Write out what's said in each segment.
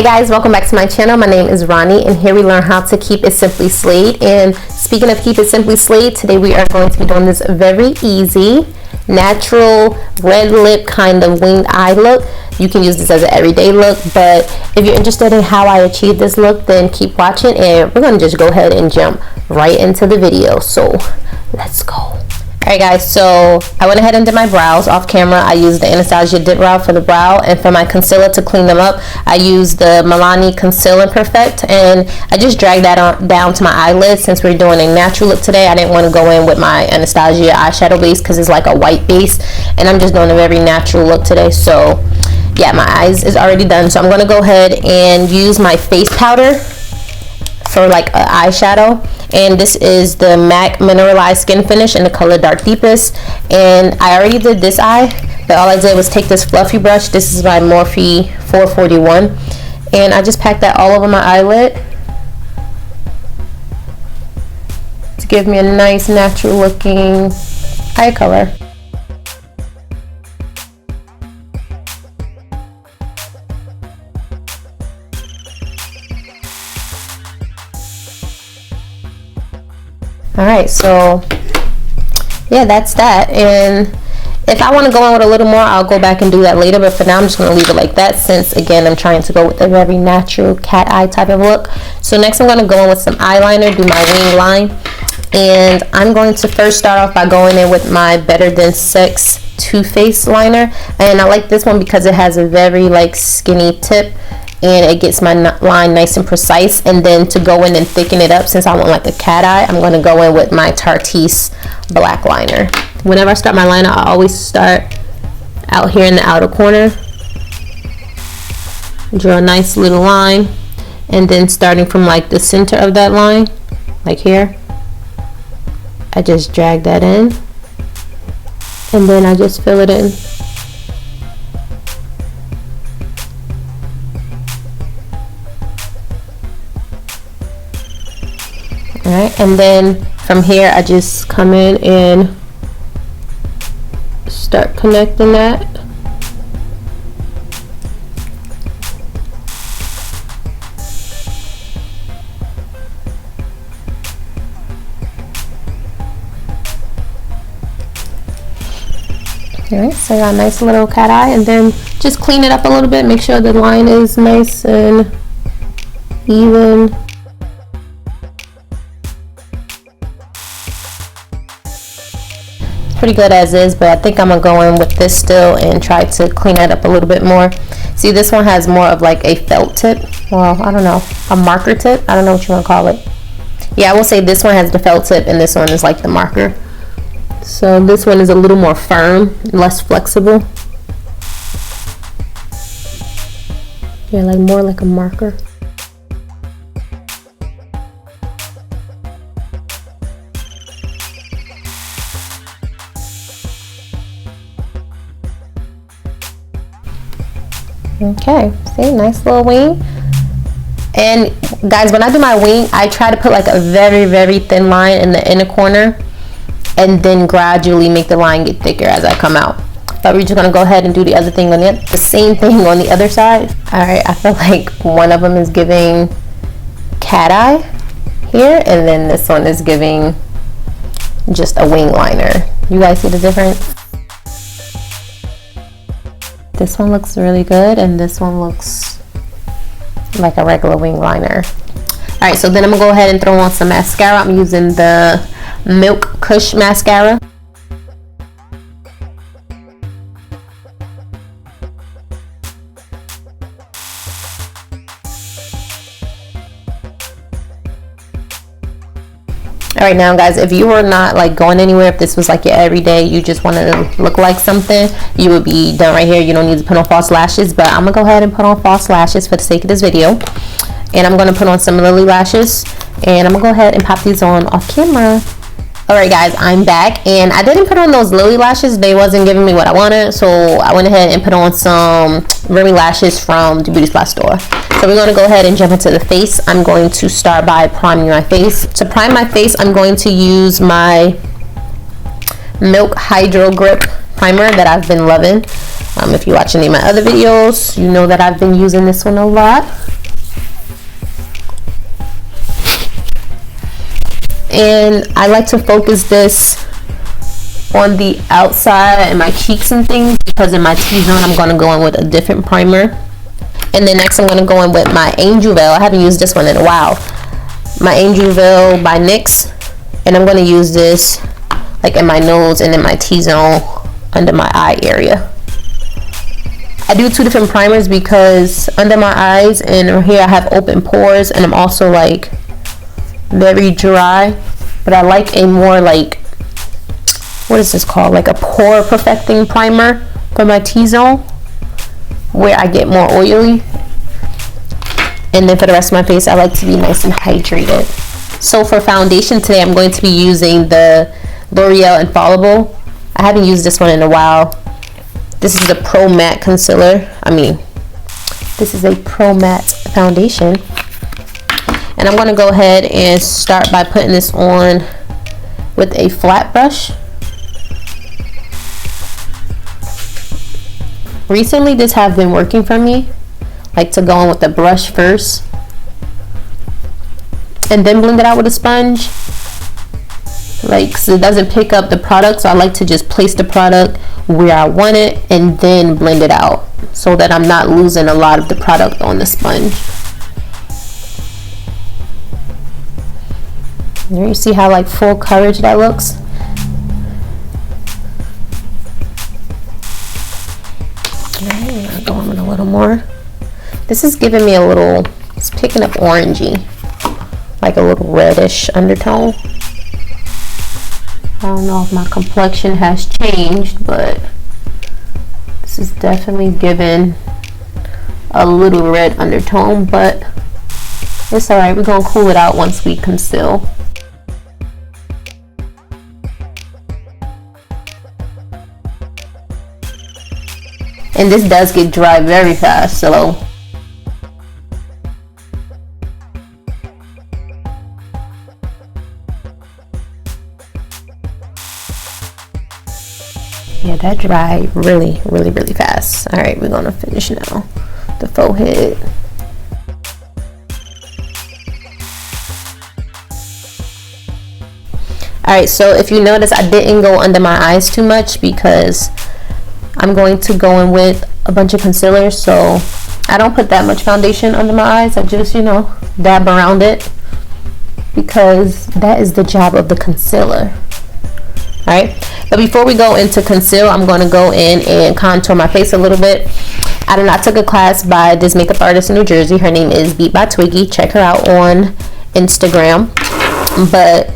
guys, welcome back to my channel. My name is Ronnie and here we learn how to keep it simply slayed. And speaking of keep it simply slayed, today we are going to be doing this very easy natural red lip kind of winged eye look. You can use this as an everyday look, but if you're interested in how I achieve this look, then keep watching and we're going to just go ahead and jump right into the video. So let's go. Alright guys, so I went ahead and did my brows off camera. I used the Anastasia dip brow for the brow, and for my concealer to clean them up, I used the Milani Conceal & Perfect, and I just dragged that down to my eyelids. Since we're doing a natural look today, I didn't want to go in with my Anastasia eyeshadow base because it's like a white base, and I'm just doing a very natural look today. So yeah, my eyes is already done, so I'm going to go ahead and use my face powder for like an eyeshadow, and this is the MAC Mineralize Skinfinish in the color Dark Deepest. And I already did this eye, but all I did was take this fluffy brush. This is my Morphe 441, and I just packed that all over my eyelid to give me a nice natural looking eye color. Alright, so yeah, that's that. And if I want to go in with a little more, I'll go back and do that later, but for now I'm just going to leave it like that, since again I'm trying to go with a very natural cat eye type of look. So next I'm going to go in with some eyeliner, do my wing line, and I'm going to first start off by going in with my Better Than Sex Too Faced liner. And I like this one because it has a very like skinny tip, and it gets my line nice and precise. And then to go in and thicken it up, since I want like a cat eye, I'm going to go in with my Tarte's black liner. Whenever I start my liner, I always start out here in the outer corner, draw a nice little line, and then starting from like the center of that line, like here, I just drag that in, and then I just fill it in. Alright, and then from here I just come in and start connecting that. Alright, so I got a nice little cat eye, and then just clean it up a little bit, make sure the line is nice and even. Pretty good as is, but I think I'm gonna go in with this still and try to clean that up a little bit more. See, this one has more of like a felt tip, well, I don't know, a marker tip, I don't know what you want to call it. Yeah, I will say this one has the felt tip and this one is like the marker. So this one is a little more firm, less flexible. Yeah, like more like a marker. Okay, see, nice little wing. And guys, when I do my wing, I try to put like a very thin line in the inner corner, and then gradually make the line get thicker as I come out. But we're just gonna go ahead and do the other thing on the same thing on the other side. All right, I feel like one of them is giving cat eye here, and then this one is giving just a wing liner. You guys see the difference? This one looks really good, and this one looks like a regular wing liner. Alright, so then I'm gonna go ahead and throw on some mascara. I'm using the Milk Kush mascara. Alright, now guys, if you were not like going anywhere, if this was like your everyday, you just wanted to look like something, you would be done right here. You don't need to put on false lashes, but I'm gonna go ahead and put on false lashes for the sake of this video. And I'm gonna put on some Lily lashes, and I'm gonna go ahead and pop these on off camera. Alright guys, I'm back, and I didn't put on those Lily lashes. They wasn't giving me what I wanted, so I went ahead and put on some Remy lashes from the beauty supply store. So we're going to go ahead and jump into the face. I'm going to start by priming my face. To prime my face, I'm going to use my Milk Hydro Grip primer that I've been loving. If you watch any of my other videos, you know that I've been using this one a lot. And I like to focus this on the outside and my cheeks and things, because in my T-zone I'm going to go in with a different primer. And then next I'm going to go in with my Angel Veil. I haven't used this one in a while. My Angel Veil by NYX, and I'm going to use this like in my nose and in my T-zone under my eye area. I do two different primers because under my eyes and here I have open pores, and I'm also like very dry, but I like a more like, what is this called, like a pore perfecting primer for my T-zone, where I get more oily. And then for the rest of my face, I like to be nice and hydrated. So for foundation today, I'm going to be using the L'Oreal Infallible. I haven't used this one in a while. This is the Pro Matte Concealer. This is a Pro Matte foundation. And I'm going to go ahead and start by putting this on with a flat brush. Recently, this has been working for me, like to go in with the brush first and then blend it out with a sponge, like so it doesn't pick up the product. So I like to just place the product where I want it and then blend it out, so that I'm not losing a lot of the product on the sponge. There, you see how like full coverage that looks? Alright, I'm going in a little more. This is giving me a little, it's picking up orangey, like a little reddish undertone. I don't know if my complexion has changed, but this is definitely giving a little red undertone, but it's alright. We're gonna cool it out once we conceal. And this does get dry very fast, so yeah, that dried really fast. All right, we're gonna finish now the forehead. All right, so if you notice, I didn't go under my eyes too much because I'm going to go in with a bunch of concealer, so I don't put that much foundation under my eyes. I just, you know, dab around it because that is the job of the concealer. Alright, but before we go into conceal, I'm going to go in and contour my face a little bit. I took a class by this makeup artist in New Jersey. Her name is Beat by Twiggy. Check her out on Instagram. But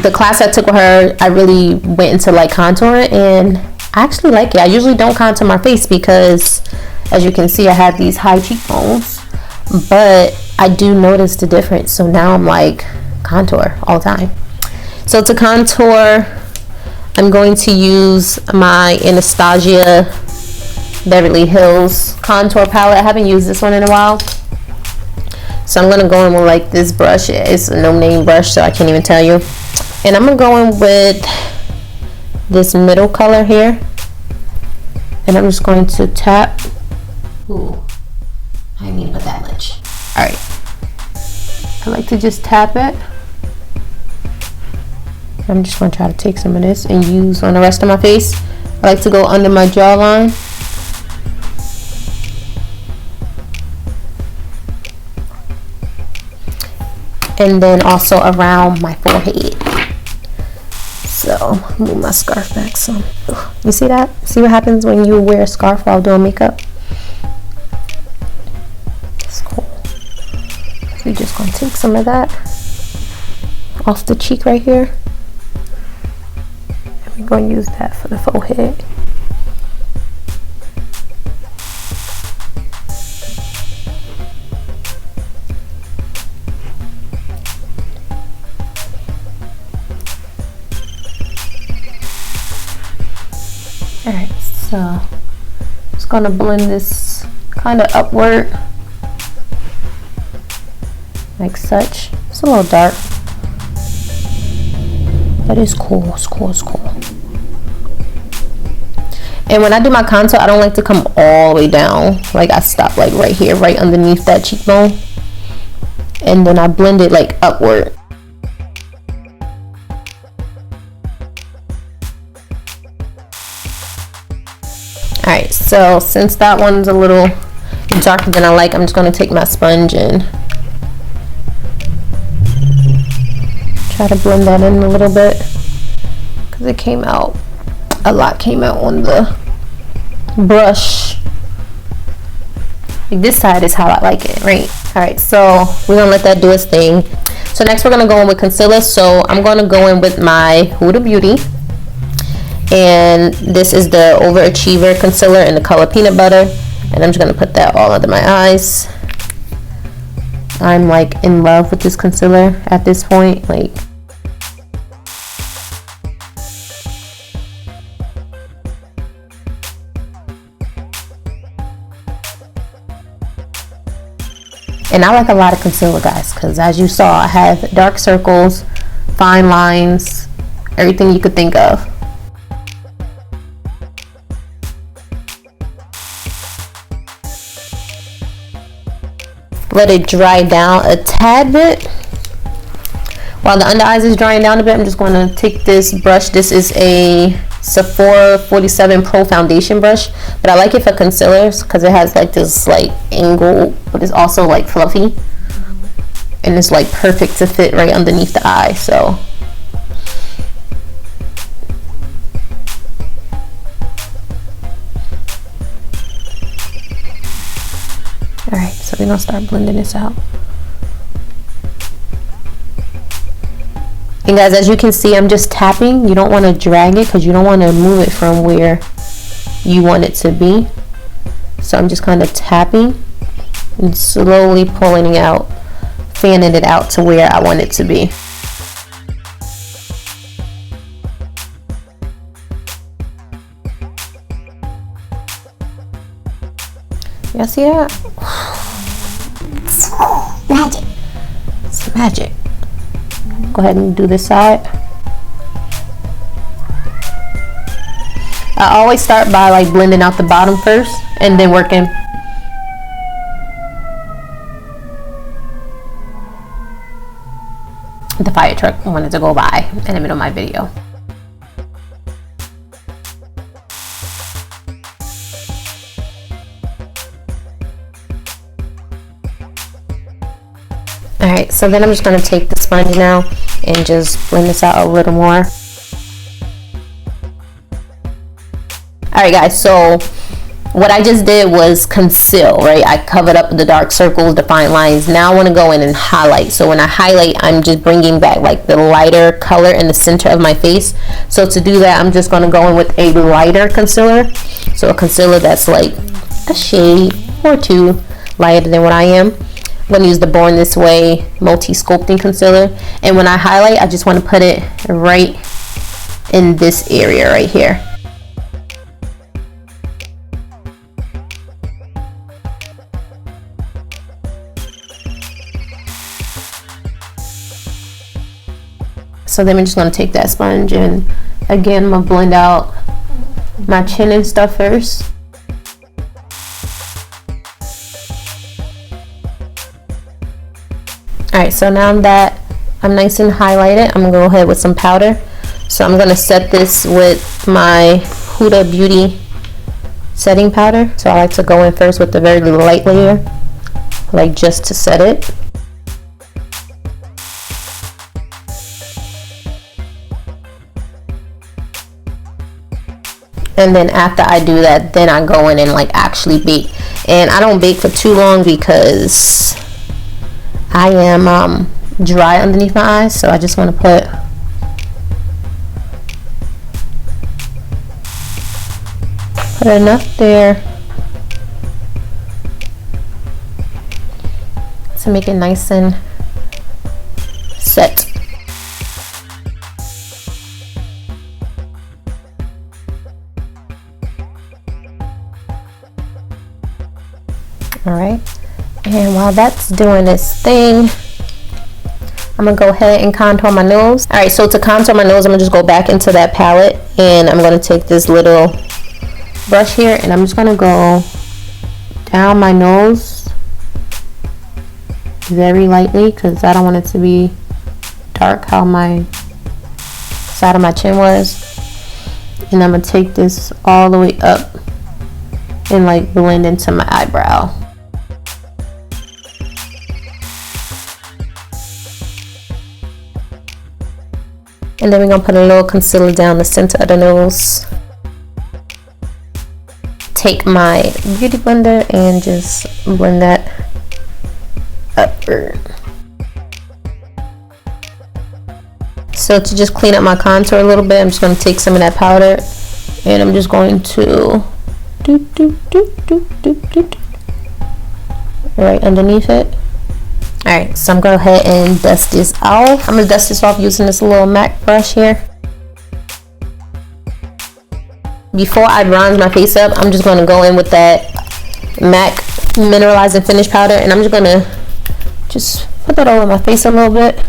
the class I took with her, I really went into like contouring, and I actually like it. I usually don't contour my face because, as you can see, I have these high cheekbones, but I do notice the difference. So now I'm like contour all the time. So to contour, I'm going to use my Anastasia Beverly Hills contour palette. I haven't used this one in a while, so I'm going to go in with like this brush. It's a no-name brush, so I can't even tell you. And I'm going to go in with this middle color here, and I'm just going to tap. Ooh, I didn't mean to put that much. Alright, I like to just tap it. I'm just going to try to take some of this and use on the rest of my face. I like to go under my jawline. And then also around my forehead. So, move my scarf back some. You see that? See what happens when you wear a scarf while doing makeup? It's cool. So we're just going to take some of that off the cheek right here. And we're going to use that for the forehead. Alright, so just gonna blend this kind of upward like such. It's a little dark, but it's cool. It's cool. It's cool. And when I do my contour, I don't like to come all the way down. Like I stop like right here, right underneath that cheekbone, and then I blend it like upward. Alright, so since that one's a little darker than I like, I'm just going to take my sponge and try to blend that in a little bit, because it came out, a lot came out on the brush. Like this side is how I like it, right? Alright, so we're going to let that do its thing. So next we're going to go in with concealer. So I'm going to go in with my Huda Beauty. And this is the Overachiever concealer in the color Peanut Butter. And I'm just going to put that all under my eyes. I'm like in love with this concealer at this point. Like, and I like a lot of concealer, guys, because as you saw, I have dark circles, fine lines, everything you could think of. Let it dry down a tad bit. While the under eyes is drying down a bit, I'm just going to take this brush. This is a Sephora 47 Pro foundation brush, but I like it for concealers because it has like this like angle, but it's also like fluffy, and it's like perfect to fit right underneath the eye. So alright, so we're gonna start blending this out. And guys, as you can see, I'm just tapping. You don't want to drag it because you don't want to move it from where you want it to be. So I'm just kind of tapping and slowly pulling it out, fanning it out to where I want it to be. Y'all see that? Magic. It's magic. Go ahead and do this side. I always start by like blending out the bottom first and then working. The fire truck wanted to go by in the middle of my video. Alright, so then I'm just going to take the sponge now and just blend this out a little more. Alright guys, so what I just did was conceal, right? I covered up the dark circles, the fine lines. Now I want to go in and highlight. So when I highlight, I'm just bringing back like the lighter color in the center of my face. So to do that, I'm just going to go in with a lighter concealer. So a concealer that's like a shade or two lighter than what I am. I'm going to use the Born This Way multi-sculpting concealer, and when I highlight, I just want to put it right in this area right here. So then I'm just going to take that sponge and again I'm going to blend out my chin and stuff first. Alright, so now that I'm nice and highlighted, I'm going to go ahead with some powder. So I'm going to set this with my Huda Beauty setting powder. So I like to go in first with the very light layer, like just to set it. And then after I do that, then I go in and like actually bake. And I don't bake for too long because I am dry underneath my eyes, so I just want to put enough there to make it nice and set. All right. And while that's doing its thing, I'm gonna go ahead and contour my nose. All right, so to contour my nose, I'm gonna just go back into that palette and I'm gonna take this little brush here and I'm just gonna go down my nose very lightly because I don't want it to be dark how my side of my chin was. And I'm gonna take this all the way up and like blend into my eyebrow. And then we're gonna put a little concealer down the center of the nose. Take my beauty blender and just blend that upward. So to just clean up my contour a little bit, I'm just going to take some of that powder and I'm just going to right underneath it. Alright, so I'm going to go ahead and dust this off. I'm going to dust this off using this little MAC brush here. Before I bronze my face up, I'm just going to go in with that MAC Mineralize and Finish powder, and I'm just going to just put that over my face a little bit.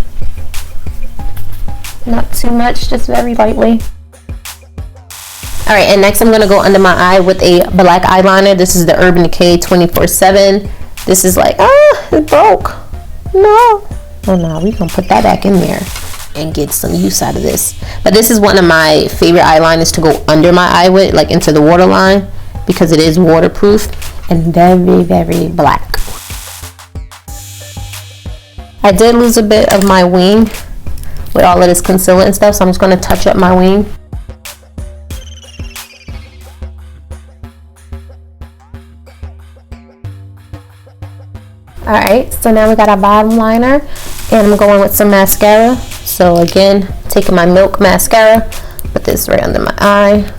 Not too much, just very lightly. Alright, and next I'm going to go under my eye with a black eyeliner. This is the Urban Decay 24/7. This is like, it broke. No. Oh no, we're going to put that back in there and get some use out of this. But this is one of my favorite eyeliners to go under my eye with, like into the waterline, because it is waterproof and very, very black. I did lose a bit of my wing with all of this concealer and stuff, so I'm just going to touch up my wing. Alright, so now we got our bottom liner, and I'm going with some mascara. So again, taking my Milk mascara, put this right under my eye.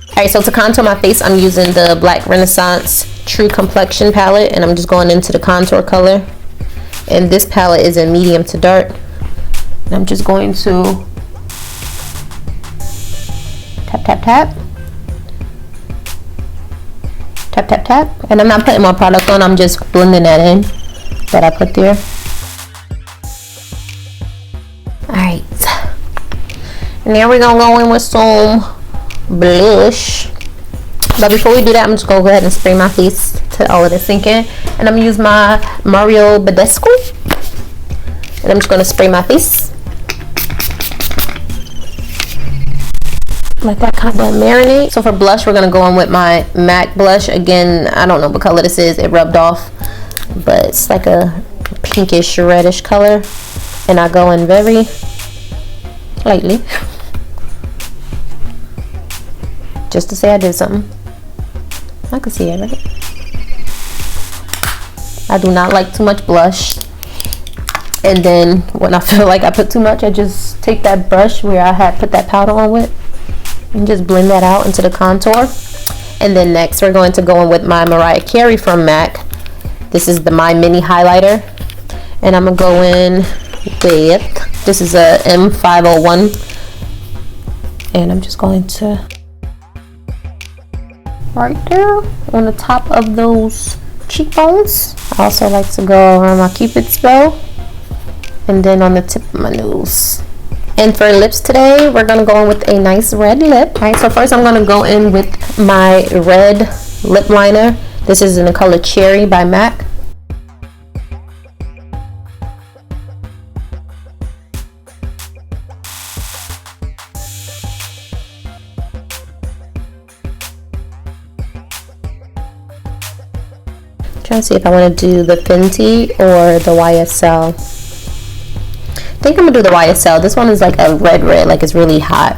Alright, so to contour my face, I'm using the Black Renaissance True Complexion palette, and I'm just going into the contour color. And this palette is in medium to dark. And I'm just going to tap, tap, tap. Tap, tap, tap. And I'm not putting more product on, I'm just blending that in that I put there. Alright. And now we're going to go in with some blush. But before we do that, I'm just going to go ahead and spray my face to all of this sink in. And I'm going to use my Mario Badescu. And I'm just going to spray my face. Let that kind of marinate. So for blush, we're going to go in with my MAC blush. Again, I don't know what color this is. It rubbed off. But it's like a pinkish, reddish color. And I go in very lightly. Just to say I did something. I can see it, right? I do not like too much blush. And then when I feel like I put too much, I just take that brush where I had put that powder on with and just blend that out into the contour. And then next we're going to go in with my Mariah Carey from MAC. This is the My Mini highlighter. And I'm going to go in with, this is a M501. And I'm just going to right there on the top of those cheekbones. I also like to go around my Cupid's bow and then on the tip of my nose. And for lips today, we're gonna go in with a nice red lip. Alright, so first I'm gonna go in with my red lip liner. This is in the color Cherry by MAC. Trying to see if I want to do the Fenty or the YSL. I think I'm gonna do the YSL. This one is like a red, like it's really hot.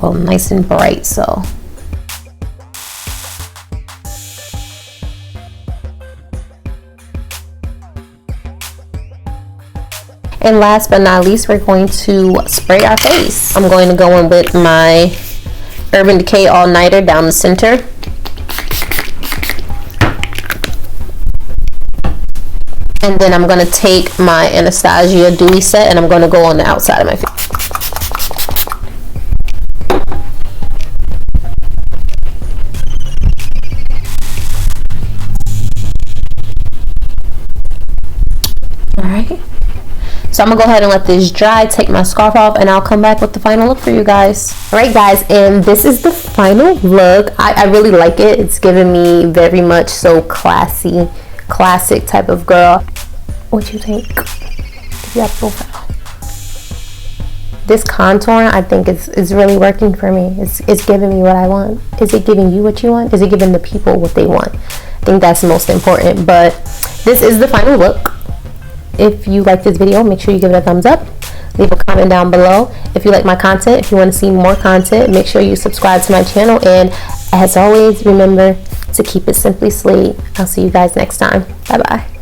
Well, nice and bright, so. And last but not least, we're going to spray our face. I'm going to go in with my Urban Decay All Nighter down the center. And then I'm going to take my Anastasia Dewy set and I'm going to go on the outside of my face. Alright. So I'm going to go ahead and let this dry, take my scarf off, and I'll come back with the final look for you guys. Alright guys, and this is the final look. I really like it. It's giving me very much so classy, classic type of girl. What you think? Yeah, profile. this contour, I think is really working for me. It's giving me what I want. Is it giving you what you want? Is it giving the people what they want? I think that's most important. But this is the final look. If you like this video, make sure you give it a thumbs up. Leave a comment down below. If you like my content, if you want to see more content, make sure you subscribe to my channel. And as always, remember to keep it simply slayed. I'll see you guys next time. Bye bye.